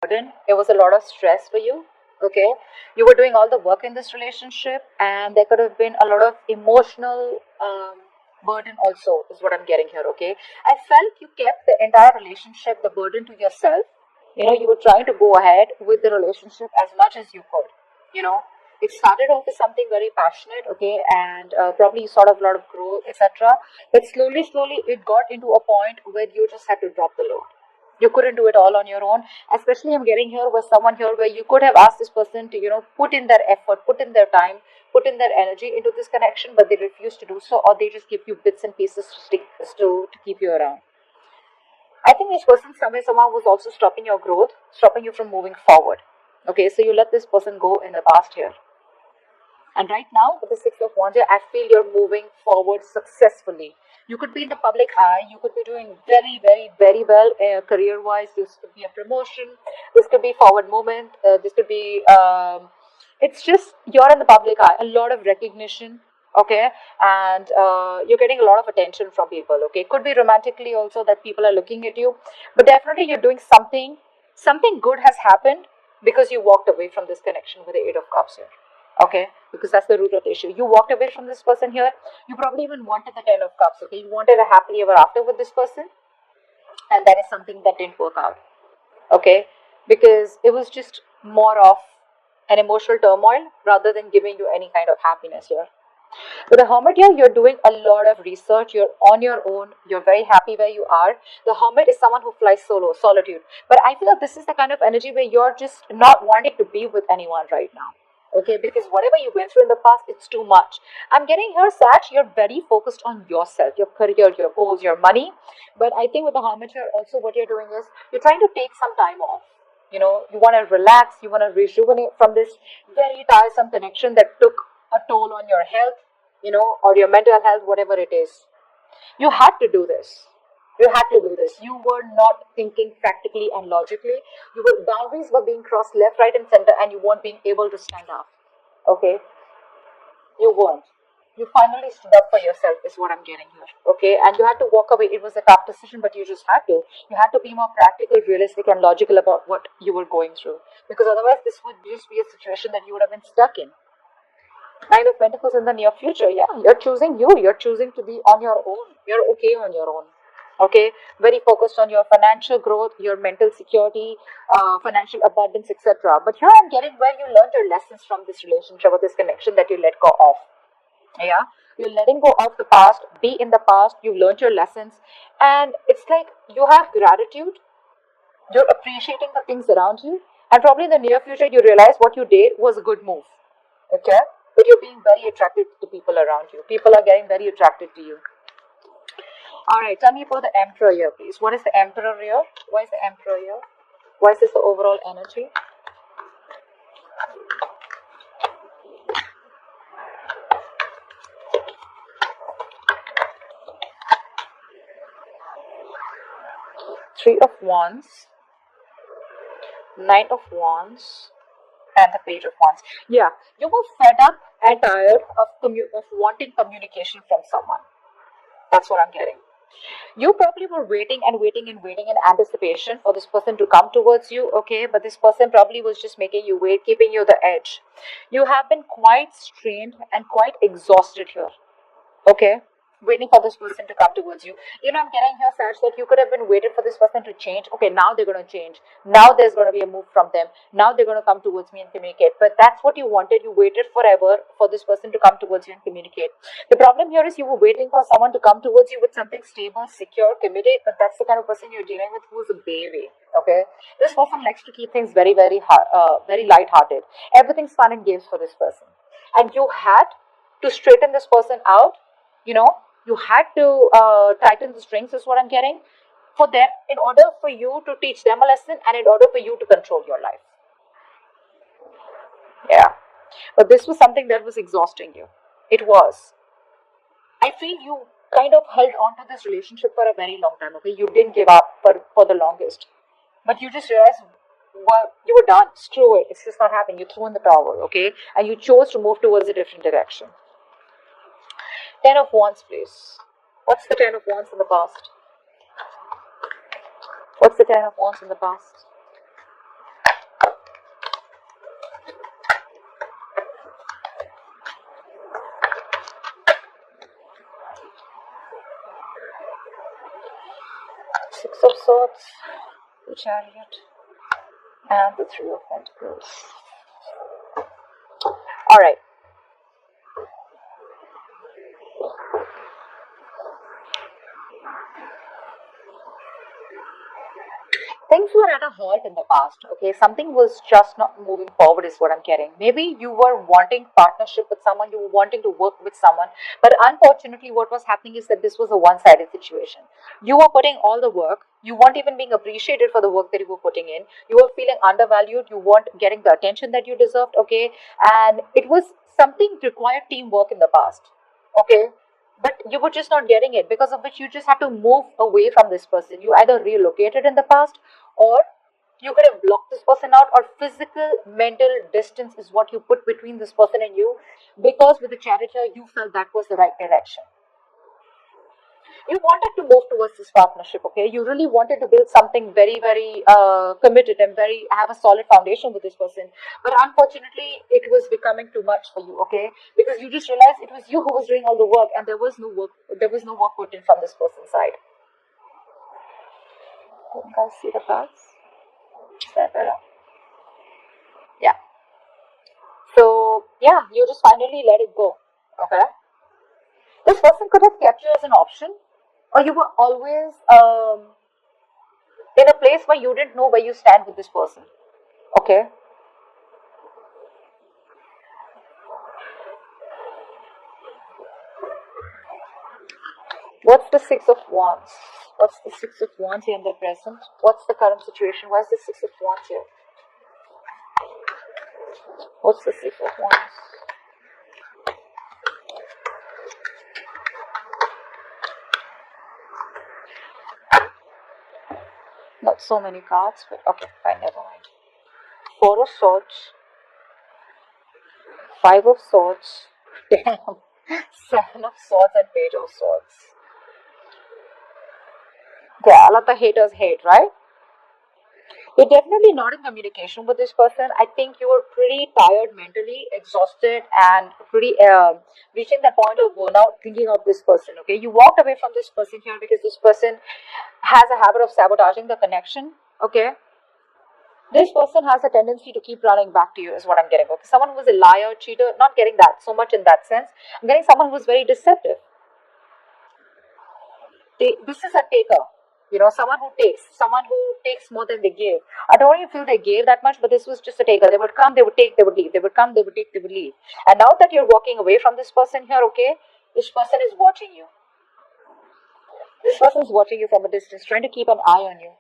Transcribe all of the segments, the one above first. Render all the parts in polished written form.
burden. It was a lot of stress for you. Okay, you were doing all the work in this relationship, and there could have been a lot of emotional burden also, is what I'm getting here. Okay, I felt you kept the entire relationship, the burden to yourself. You were trying to go ahead with the relationship as much as you could. You know, it started off as something very passionate, okay, and probably sort of a lot of growth, etc. But slowly, slowly, it got into a point where you just had to drop the load. You couldn't do it all on your own. Especially, I'm getting here with someone here where you could have asked this person to, put in their effort, put in their time, put in their energy into this connection, but they refuse to do so, or they just give you bits and pieces to stick to keep you around. I think this person somewhere somehow was also stopping your growth, stopping you from moving forward. Okay, so you let this person go in the past here. And right now, with the Six of Wands, I feel you're moving forward successfully. You could be in the public eye. You could be doing very, very, very well career-wise. This could be a promotion. This could be forward movement. This could be. It's just you're in the public eye. A lot of recognition. Okay, and you're getting a lot of attention from people. Okay, could be romantically also that people are looking at you, but definitely you're doing something. Something good has happened because you walked away from this connection with the Eight of Cups here. Okay, because that's the root of the issue. You walked away from this person here. You probably even wanted the Ten of Cups. Okay, you wanted a happily ever after with this person, and that is something that didn't work out. Okay, because it was just more of an emotional turmoil rather than giving you any kind of happiness here. With the Hermit here, you're doing a lot of research. You're on your own. You're very happy where you are. The Hermit is someone who flies solo, solitude. But I feel this is the kind of energy where you're just not wanting to be with anyone right now. Okay, because whatever you went through in the past, it's too much. I'm getting here, Sag, you're very focused on yourself, your career, your goals, your money. But I think with the Hermit here, also what you're doing is you're trying to take some time off. You want to relax, you want to rejuvenate from this very tiresome connection that took a toll on your health, or your mental health, whatever it is. You had to do this. You had to do this. You were not thinking practically and logically. Boundaries were being crossed left, right, and center, and you weren't being able to stand up. Okay, you weren't. You finally stood up for yourself, is what I'm getting here. Okay, and you had to walk away. It was a tough decision, but you just had to. You had to be more practical, realistic, and logical about what you were going through, because otherwise, this would just be a situation that you would have been stuck in. Nine of Pentacles in the near future. Yeah, you're choosing you. You're choosing to be on your own. You're okay on your own. Okay, very focused on your financial growth, your mental security, financial abundance, etc. But here I'm getting where you learned your lessons from this relationship or this connection that you let go of. Yeah, you're letting go of the past, be in the past, you've learned your lessons, and it's like you have gratitude, you're appreciating the things around you, and probably in the near future you realize what you did was a good move. Okay, but you're being very attracted to people around you. People are getting very attracted to you. All right, tell me about the Emperor here, please. What is the Emperor here? Why is the Emperor here? Why is this the overall energy? Three of Wands, Knight of Wands, and the Page of Wands. Yeah, you were fed up and tired of wanting communication from someone. That's what I'm getting. You probably were waiting and waiting and waiting in anticipation for this person to come towards you, okay? But this person probably was just making you wait, keeping you the edge. You have been quite strained and quite exhausted here, okay? Waiting for this person to come towards you. I'm getting here, Saj, that you could have been waiting for this person to change. Okay, now they're going to change. Now there's going to be a move from them. Now they're going to come towards me and communicate. But that's what you wanted. You waited forever for this person to come towards you and communicate. The problem here is you were waiting for someone to come towards you with something stable, secure, committed. But that's the kind of person you're dealing with who's a baby. Okay, this person likes to keep things very, very hard, very light-hearted. Everything's fun and games for this person, and you had to straighten this person out. You know, you had to tighten the strings, is what I'm getting, for them, in order for you to teach them a lesson and in order for you to control your life. Yeah, but this was something that was exhausting you. It was. I feel you kind of held on to this relationship for a very long time. Okay, you didn't give up for the longest, but you just realized, well, you were done. Screw it, it's just not happening. You threw in the towel. Okay, and you chose to move towards a different direction. Ten of Wands, please. What's the Ten of Wands in the past? What's the Ten of Wands in the past? Six of Swords, the Chariot, and the Three of Pentacles. Alright. Things were at a halt in the past, okay? Something was just not moving forward, is what I'm getting. Maybe you were wanting partnership with someone, you were wanting to work with someone, but unfortunately, what was happening is that this was a one sided situation. You were putting all the work, you weren't even being appreciated for the work that you were putting in, you were feeling undervalued, you weren't getting the attention that you deserved, okay? And it was something required teamwork in the past, okay? But you were just not getting it, because of which you just had to move away from this person. You either relocated in the past, or you could have blocked this person out, or physical mental distance is what you put between this person and you, because with the Chariot you felt that was the right direction. You wanted to move towards this partnership, okay? You really wanted to build something very, very committed and very have a solid foundation with this person. But unfortunately, it was becoming too much for you, okay? Because you just realized it was you who was doing all the work, and there was no work. There was no work put in from this person's side. Can you guys see the cards? Is that better? Yeah. So yeah, you just finally let it go, okay? This person could have kept you as an option, or you were always in a place where you didn't know where you stand with this person, okay? What's the Six of Wands? What's the Six of Wands here in the present? What's the current situation? Why is the Six of Wands here? What's the Six of Wands? Not so many cards, but okay, fine, never mind. Four of Swords, Five of Swords, damn, Seven of Swords, and Page of Swords. Yeah, let the haters hate, right? You're definitely not in communication with this person. I think you were pretty tired, mentally exhausted, and pretty reaching that point of burnout thinking of this person, okay? You walked away from this person here because this person has a habit of sabotaging the connection, okay? This person has a tendency to keep running back to you, is what I'm getting. Okay, someone who was a liar, cheater, not getting that so much in that sense. I'm getting someone who was very deceptive. This is a taker. You know, someone who takes more than they give. I don't even feel they gave that much, but this was just a taker. They would come, they would take, they would leave. They would come, they would take, they would leave. And now that you're walking away from this person here, okay, this person is watching you. This person is watching you from a distance, trying to keep an eye on you.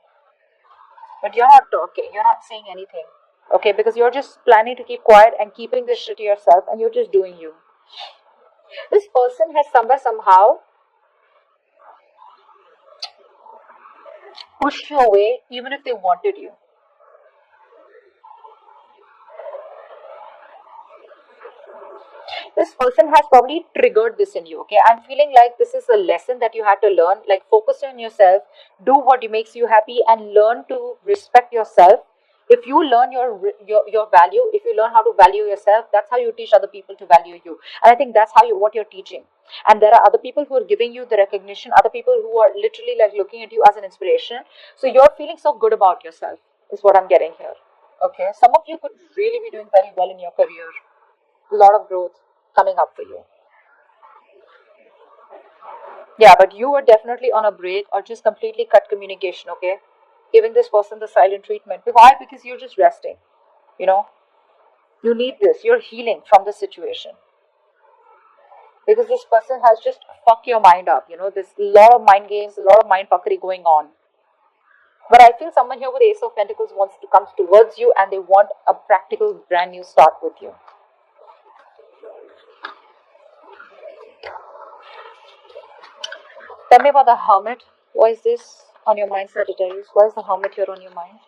But you're not talking, you're not saying anything. Okay, because you're just planning to keep quiet and keeping this shit to yourself, and you're just doing you. This person has somehow pushed you away, even if they wanted you. This person has probably triggered this in you, okay? I'm feeling like this is a lesson that you had to learn. Like, focus on yourself, do what makes you happy, and learn to respect yourself. If you learn your value, if you learn how to value yourself, that's how you teach other people to value you. And I think that's what you're teaching. And there are other people who are giving you the recognition, other people who are literally like looking at you as an inspiration. So you're feeling so good about yourself, is what I'm getting here. Okay, some of you could really be doing very well in your career. A lot of growth coming up for you. Yeah, but you were definitely on a break or just completely cut communication, okay? Giving this person the silent treatment. Why? Because you're just resting. You know, you need this. You're healing from the situation. Because this person has just fucked your mind up. You know, there's a lot of mind games, a lot of mind fuckery going on. But I feel someone here with Ace of Pentacles comes towards you, and they want a practical brand new start with you. Tell me about the Hermit. Why is this on your mind, Sagittarius? Why is the Hermit here on your mind?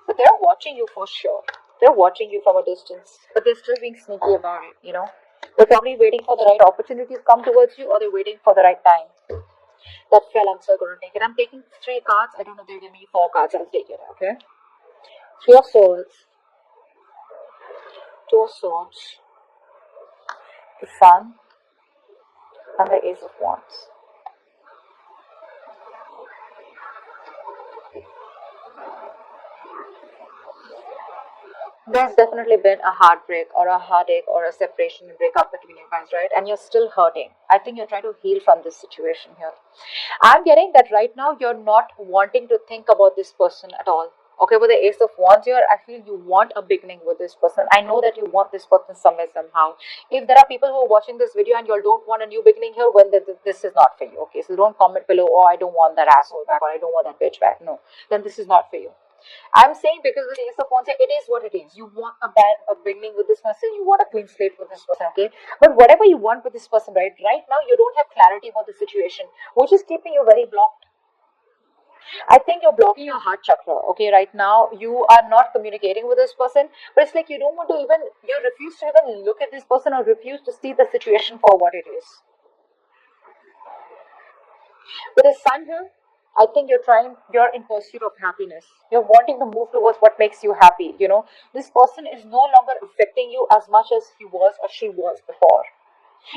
But they're watching you for sure. They're watching you from a distance. But they're still being sneaky about it, you know. They're probably waiting for the right opportunity to come towards you, or they're waiting for the right time. That fell, I'm still going to take it. I'm taking 3 cards. I don't know if they'll give me 4 cards. I'll take it, okay? 3 of Swords. 2 of Swords. the Sun, and the Ace of Wands. There's definitely been a heartbreak or a heartache or a separation and breakup between you guys, right? And you're still hurting. I think you're trying to heal from this situation here. I'm getting that right now you're not wanting to think about this person at all. Okay, with the Ace of Wands here, I feel you want a beginning with this person. I know that you want this person somewhere, somehow. If there are people who are watching this video and you don't want a new beginning here, well, this is not for you. Okay, so don't comment below, oh, I don't want that asshole back or I don't want that bitch back. No, then this is not for you. I'm saying because with the Ace of Wands, it is what it is. You want a beginning with this person, you want a clean slate with this person, okay? But whatever you want with this person, right now you don't have clarity about the situation, which is keeping you very blocked. I think you're blocking your heart chakra, okay? Right now you are not communicating with this person, but it's like you don't want to even, you refuse to even look at this person or refuse to see the situation for what it is. With the Sun here, I think you're in pursuit of happiness. You're wanting to move towards what makes you happy. This person is no longer affecting you as much as he was or she was before.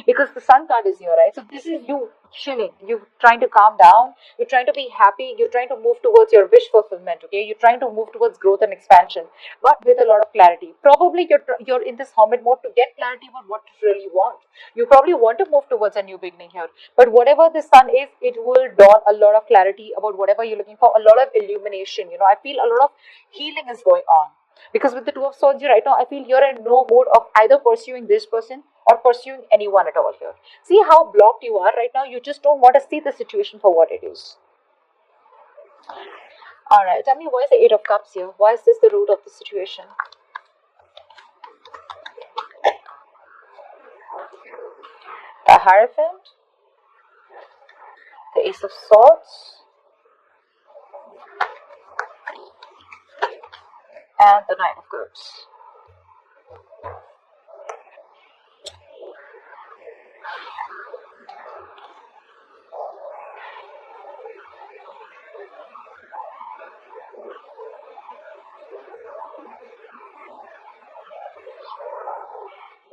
Because the Sun card is here, right? So this is you chilling. You're trying to calm down. You're trying to be happy. You're trying to move towards your wish fulfillment, okay? You're trying to move towards growth and expansion, but with a lot of clarity. Probably you're in this hermit mode to get clarity about what you really want. You probably want to move towards a new beginning here. But whatever the Sun is, it will dawn a lot of clarity about whatever you're looking for, a lot of illumination. I feel a lot of healing is going on. Because with the Two of Swords right now, I feel you're in no mood of either pursuing this person or pursuing anyone at all here. See how blocked you are right now? You just don't want to see the situation for what it is. Alright, tell me, why is the Eight of Cups here? Why is this the root of the situation? The Hierophant, the Ace of Swords, and the Knight of Cups.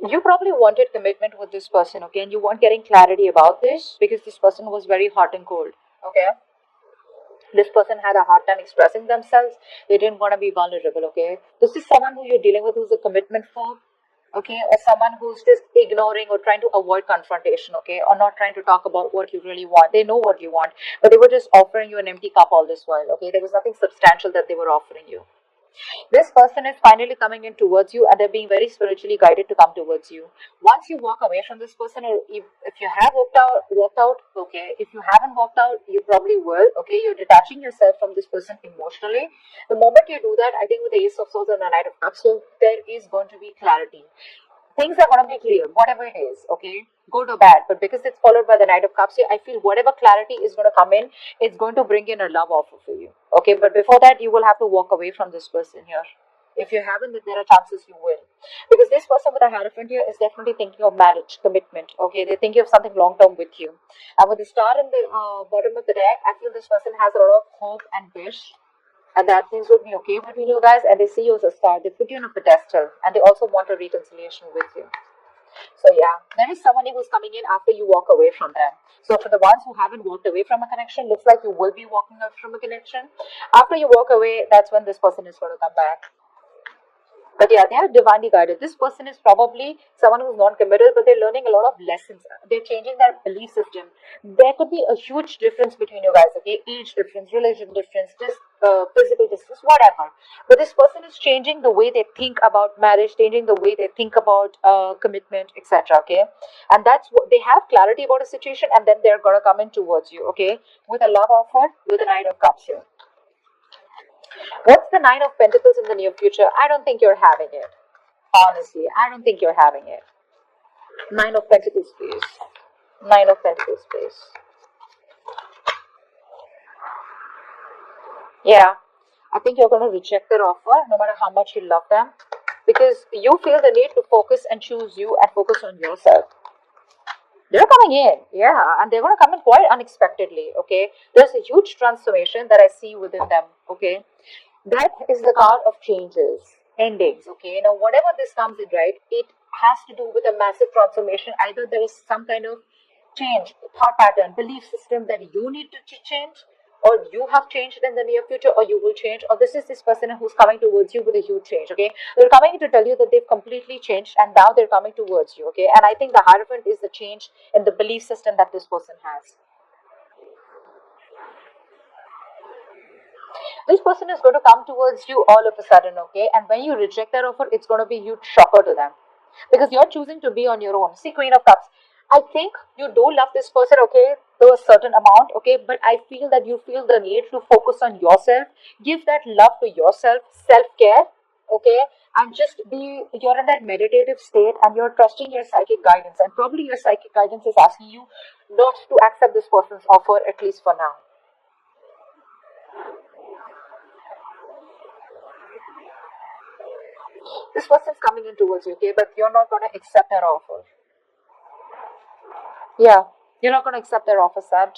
You probably wanted commitment with this person, okay, and you weren't getting clarity about this because this person was very hot and cold, okay. This person had a hard time expressing themselves. They didn't want to be vulnerable, okay. This is someone who you're dealing with who's a commitment phobe, okay, or someone who's just ignoring or trying to avoid confrontation, okay, or not trying to talk about what you really want. They know what you want, but they were just offering you an empty cup all this while, okay. There was nothing substantial that they were offering you. This person is finally coming in towards you and they're being very spiritually guided to come towards you. Once you walk away from this person, or if you have walked out, okay. If you haven't walked out, you probably will, okay. You're detaching yourself from this person emotionally. The moment you do that, I think with the Ace of Swords and the Knight of Cups, so there is going to be clarity. Things are going to be clear, whatever it is, okay, good or bad. But because it's followed by the Knight of Cups here, I feel whatever clarity is going to come in, it's going to bring in a love offer for you, okay. But before that, you will have to walk away from this person here. If you haven't, then there are chances you will. Because this person with a Hierophant here is definitely thinking of marriage, commitment, okay. They're thinking of something long-term with you. And with the star in the bottom of the deck, I feel this person has a lot of hope and wish, and that things would be okay between you guys, and they see you as a star. They put you on a pedestal, and they also want a reconciliation with you. So yeah, there is someone who's coming in after you walk away from them. So for the ones who haven't walked away from a connection, looks like you will be walking away from a connection. After you walk away, that's when this person is going to come back. But yeah, they are divinely guided. This person is probably someone who's non-committal, but they're learning a lot of lessons. They're changing their belief system. There could be a huge difference between you guys, okay? Age difference, religion difference, just physical distance, whatever. But this person is changing the way they think about marriage, changing the way they think about commitment, etc., okay? And that's what they have clarity about a situation, and then they're going to come in towards you, okay? With a love offer, with a Knight of Cups here. What's the Nine of Pentacles in the near future? I don't think you're having it. Honestly, I don't think you're having it. Nine of Pentacles, please. Nine of Pentacles, please. Yeah, I think you're going to reject their offer no matter how much you love them, because you feel the need to focus and choose you and focus on yourself. They're coming in, yeah, and they're going to come in quite unexpectedly, okay. There's a huge transformation that I see within them, okay. That is the card of changes, endings, okay. Now whatever this comes in, right, it has to do with a massive transformation. Either there is some kind of change, thought pattern, belief system that you need to change, or you have changed in the near future, or you will change, or this is this person who's coming towards you with a huge change. Okay, they're coming to tell you that they've completely changed, and now they're coming towards you. Okay, and I think the Hierophant is the change in the belief system that this person has. This person is going to come towards you all of a sudden. Okay, and when you reject their offer, it's going to be a huge shocker to them, because you're choosing to be on your own. See, Queen of Cups, I think you do love this person, okay, to a certain amount, okay, but I feel that you feel the need to focus on yourself, give that love to yourself, self-care, okay, and just be, you're in that meditative state and you're trusting your psychic guidance, and probably your psychic guidance is asking you not to accept this person's offer, at least for now. This person's coming in towards you, okay, but you're not going to accept their offer. Yeah, you're not going to accept their offer, Sag.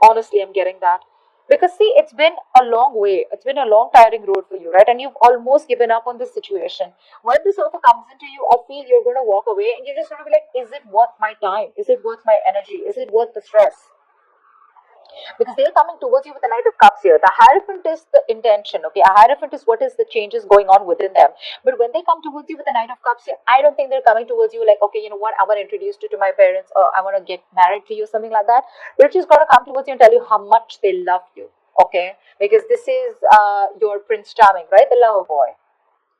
Honestly, I'm getting that. Because see, it's been a long way. It's been a long, tiring road for you, right? And you've almost given up on this situation. When this offer comes into you, I feel you're going to walk away and you're just going to be like, is it worth my time? Is it worth my energy? Is it worth the stress? Because they're coming towards you with the Knight of Cups here. The Hierophant is the intention, okay? A Hierophant is what is the changes going on within them. But when they come towards you with the Knight of Cups here, I don't think they're coming towards you like, okay, you know what, I want to introduce you to my parents, or I want to get married to you, something like that. They're just going to come towards you and tell you how much they love you, okay? Because this is your Prince Charming, right? The lover boy.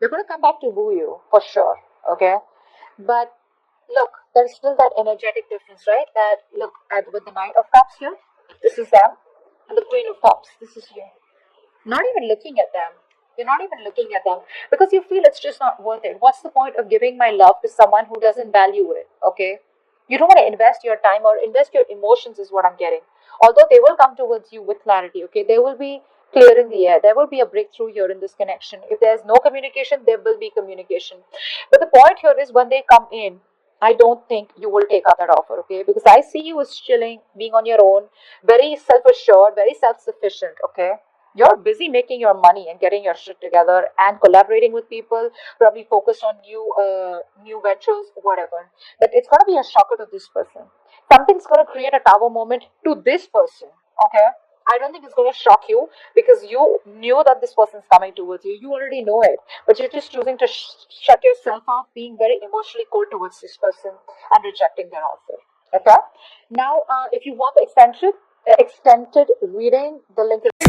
They're going to come back to woo you, for sure, okay? But look, there's still that energetic difference, right? That look at with the Knight of Cups here, this is them, and the Queen of Cups, this is you. Not even looking at them. You're not even looking at them because you feel it's just not worth it. What's the point of giving my love to someone who doesn't value it? Okay, you don't want to invest your time or invest your emotions, is what I'm getting. Although they will come towards you with clarity, okay, they will be clear in the air. There will be a breakthrough here in this connection. If there's no communication, there will be communication. But the point here is when they come in, I don't think you will take up that offer, okay? Because I see you as chilling, being on your own, very self assured, very self sufficient, okay? You're busy making your money and getting your shit together and collaborating with people, probably focused on new ventures, whatever. But it's gonna be a shocker to this person. Something's gonna create a tower moment to this person. Okay. I don't think it's gonna shock you because you knew that this person's coming towards you. You already know it, but you're just choosing to shut yourself off, being very emotionally cold towards this person and rejecting their offer. Okay. Now, if you want the extension, extended reading, the link is